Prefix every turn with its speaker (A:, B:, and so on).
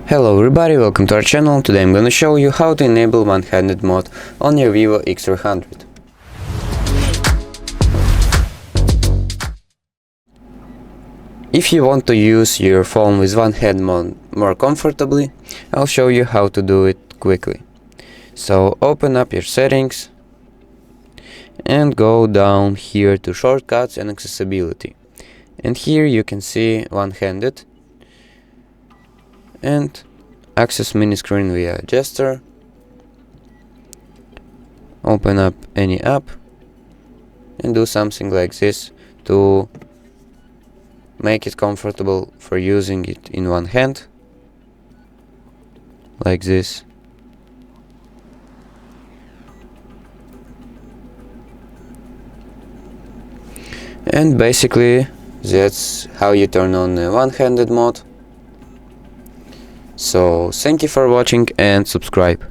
A: Hello everybody, welcome to our channel. Today I'm gonna show you how to enable one-handed mode on your VIVO X300. If you want to use your phone with one hand mode more comfortably, I'll show you how to do it quickly. So open up your settings and go down here to shortcuts and accessibility. And here you can see one-handed and access mini screen via gesture. Open up any app and do something like this to make it comfortable for using it in one hand, like this. And basically that's how you turn on the one-handed mode. So thank you for watching and subscribe.